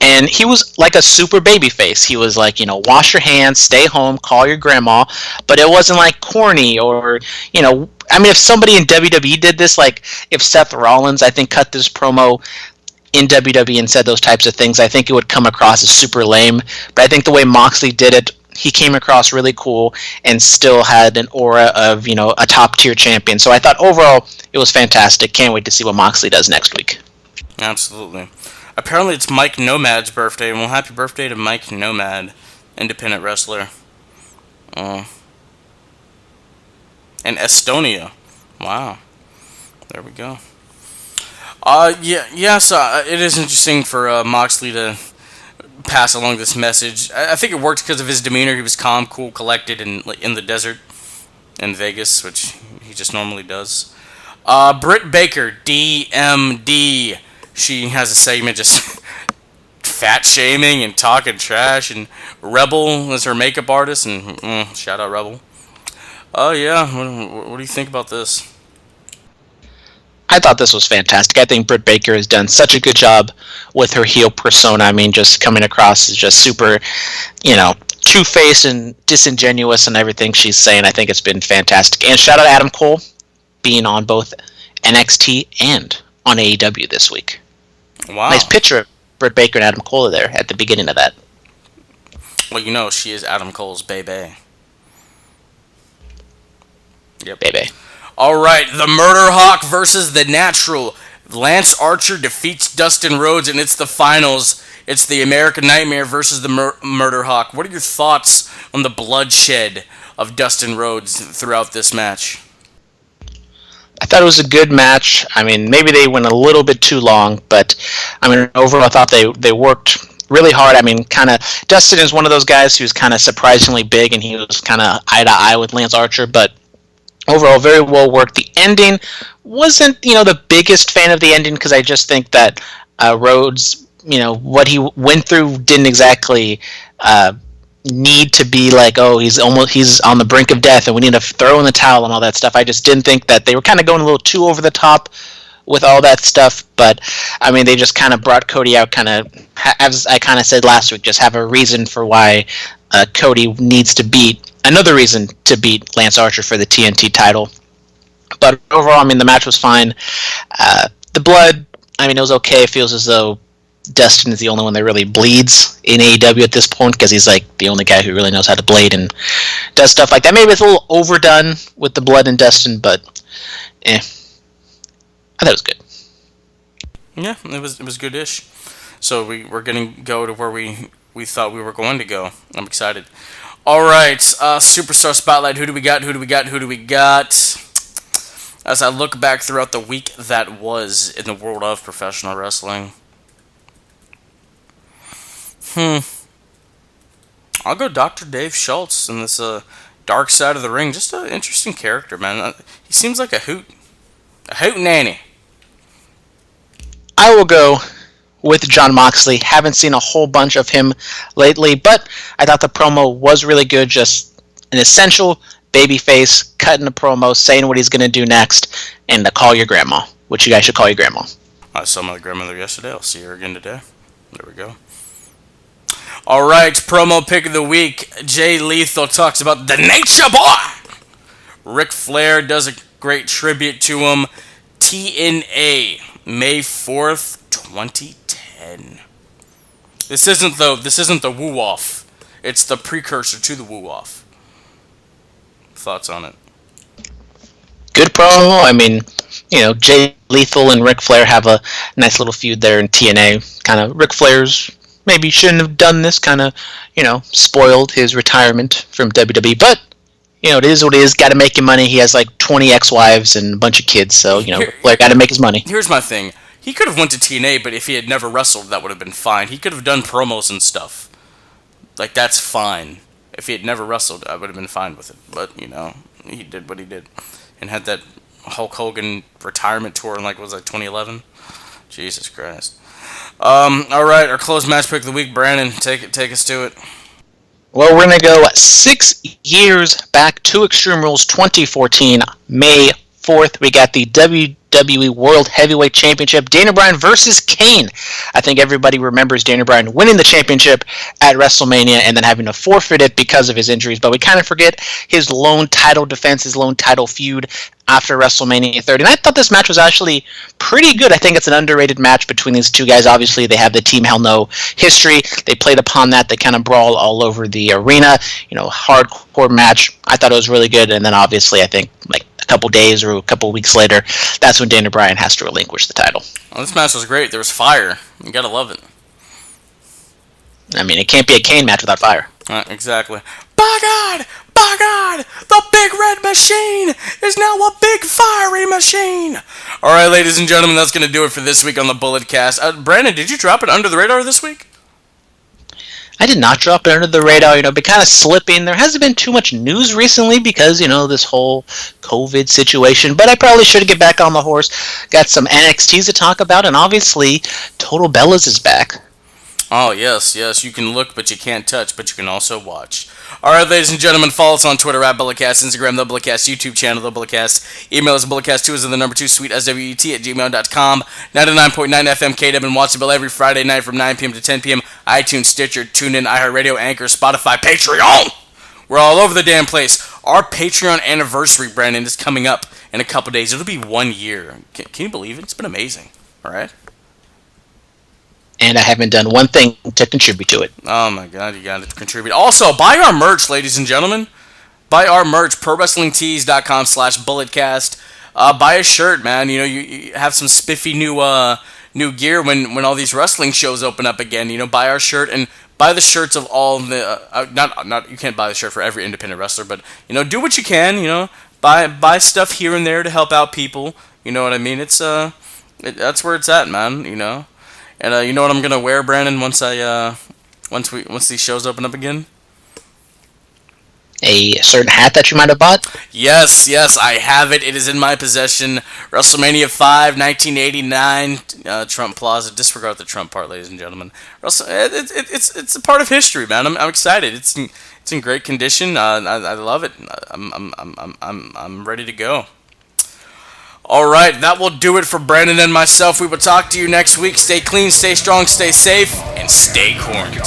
And he was like a super baby face. He was like, wash your hands, stay home, call your grandma. But it wasn't like corny or, I mean, if somebody in WWE did this, like if Seth Rollins, I think, cut this promo in WWE and said those types of things, I think it would come across as super lame. But I think the way Moxley did it, he came across really cool and still had an aura of, a top-tier champion. So I thought overall it was fantastic. Can't wait to see what Moxley does next week. Absolutely. Apparently it's Mike Nomad's birthday, and well, happy birthday to Mike Nomad, independent wrestler. In Estonia. Wow. There we go. So it is interesting for Moxley to pass along this message. I think it worked because of his demeanor. He was calm, cool, collected in the desert in Vegas, which he just normally does. Britt Baker, DMD. She has a segment just fat shaming and talking trash, and Rebel is her makeup artist, and shout out Rebel. Oh yeah, what do you think about this? I thought this was fantastic. I think Britt Baker has done such a good job with her heel persona. I mean, just coming across as just super, two-faced and disingenuous and everything she's saying. I think it's been fantastic. And shout out to Adam Cole being on both NXT and on AEW this week. Wow. Nice picture of Britt Baker and Adam Cole there at the beginning of that. Well, she is Adam Cole's baby. Yep. Baby. All right, the Murder Hawk versus the Natural. Lance Archer defeats Dustin Rhodes, and it's the finals. It's the American Nightmare versus the Murder Hawk. What are your thoughts on the bloodshed of Dustin Rhodes throughout this match? I thought it was a good match. I mean, maybe they went a little bit too long, but I mean, overall, I thought they worked really hard. I mean, kind of, Dustin is one of those guys who's kind of surprisingly big, and he was kind of eye to eye with Lance Archer, but overall, very well worked. The ending wasn't, the biggest fan of the ending, because I just think that Rhodes, what he went through didn't exactly need to be like, oh, he's on the brink of death and we need to throw in the towel and all that stuff. I just didn't think that they were kind of going a little too over the top with all that stuff. But I mean, they just kind of brought Cody out, kind of, as I kind of said last week, just have a reason for why Cody needs to beat another reason to beat Lance Archer for the TNT title. But overall, I mean, the match was fine. The blood, I mean, it was okay. It feels as though Dustin is the only one that really bleeds in AEW at this point, because he's like the only guy who really knows how to blade and does stuff like that. Maybe it's a little overdone with the blood in Dustin, but I thought it was good. Yeah, it was good-ish. So we're going to go to where we thought we were going to go. I'm excited. All right, Superstar Spotlight. Who do we got? Who do we got? Who do we got? As I look back throughout the week that was in the world of professional wrestling. I'll go Dr. Dave Schultz in this Dark Side of the Ring. Just an interesting character, man. He seems like a hoot. A hoot nanny. I will go with Jon Moxley. Haven't seen a whole bunch of him lately, but I thought the promo was really good. Just an essential babyface, cutting a promo, saying what he's going to do next, and to call your grandma, which you guys should call your grandma. I saw my grandmother yesterday. I'll see her again today. There we go. All right, promo pick of the week. Jay Lethal talks about the Nature Boy. Ric Flair does a great tribute to him. TNA, May 4th, 2010. This isn't the woo-off. It's the precursor to the woo-off. Thoughts on it? Good promo. I mean, Jay Lethal and Ric Flair have a nice little feud there in TNA. Kind of Ric Flair's maybe shouldn't have done this, kind of, spoiled his retirement from WWE. But, it is what it is. Got to make him money. He has like 20 ex-wives and a bunch of kids, so, Flair got to make his money. Here's my thing. He could have went to TNA, but if he had never wrestled, that would have been fine. He could have done promos and stuff. Like, that's fine. If he had never wrestled, I would have been fine with it. But, he did what he did. And had that Hulk Hogan retirement tour in, 2011? Jesus Christ. All right, our closed match pick of the week. Brandon, take us to it. Well, we're going to go 6 years back to Extreme Rules 2014, May 4th. We got the WWE World Heavyweight Championship, Daniel Bryan versus Kane. I think everybody remembers Daniel Bryan winning the championship at WrestleMania and then having to forfeit it because of his injuries, but we kind of forget his lone title defense, his lone title feud after WrestleMania 30. And I thought this match was actually pretty good. I think it's an underrated match between these two guys. Obviously, they have the Team Hell No history. They played upon that. They kind of brawl all over the arena. Hardcore match. I thought it was really good. And then obviously, I think a couple days or a couple weeks later, that's when Daniel Bryan has to relinquish the title. Well, this match was great. There was fire. You gotta love it. I mean, it can't be a Kane match without fire. Exactly. By God! By God! The big red machine is now a big fiery machine! Alright, ladies and gentlemen, that's going to do it for this week on the Bullet Cast. Brandon, did you drop it under the radar this week? I did not drop it under the radar, been kind of slipping. There hasn't been too much news recently because, this whole COVID situation, but I probably should get back on the horse. Got some NXTs to talk about, and obviously, Total Bellas is back. Oh, yes. You can look, but you can't touch, but you can also watch. Alright, ladies and gentlemen, follow us on Twitter at Bulletcast, Instagram, The Bulletcast, YouTube channel, The Bulletcast. Email us at bulletcast2 sweet SWET @gmail.com. 99.9 FM KW and watchable every Friday night from 9 p.m. to 10 p.m. iTunes, Stitcher, TuneIn, iHeartRadio, Anchor, Spotify, Patreon. We're all over the damn place. Our Patreon anniversary, Brandon, is coming up in a couple days. It'll be 1 year. Can you believe it? It's been amazing. Alright? And I haven't done one thing to contribute to it. Oh my God, you gotta contribute. Also, buy our merch, ladies and gentlemen. Buy our merch, ProWrestlingTees.com/BulletCast. Buy a shirt, man. You have some spiffy new gear when all these wrestling shows open up again. Buy our shirt and buy the shirts of all the not you can't buy the shirt for every independent wrestler, but do what you can. Buy stuff here and there to help out people. You know what I mean? It's that's where it's at, man. And you know what I'm gonna wear, Brandon? Once these shows open up again. A certain hat that you might have bought? Yes, I have it. It is in my possession. WrestleMania 5, 1989, Trump Plaza. Disregard the Trump part, ladies and gentlemen. It's a part of history, man. I'm excited. It's in great condition. I love it. I'm ready to go. Alright, that will do it for Brandon and myself. We will talk to you next week. Stay clean, stay strong, stay safe, and stay quarantined.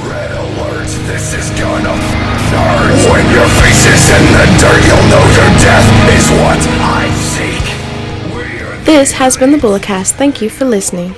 Red alert, this is gonna hurt. When your face is in the dirt, you'll know your death is what I seek. This has been the Bulletcast. Thank you for listening.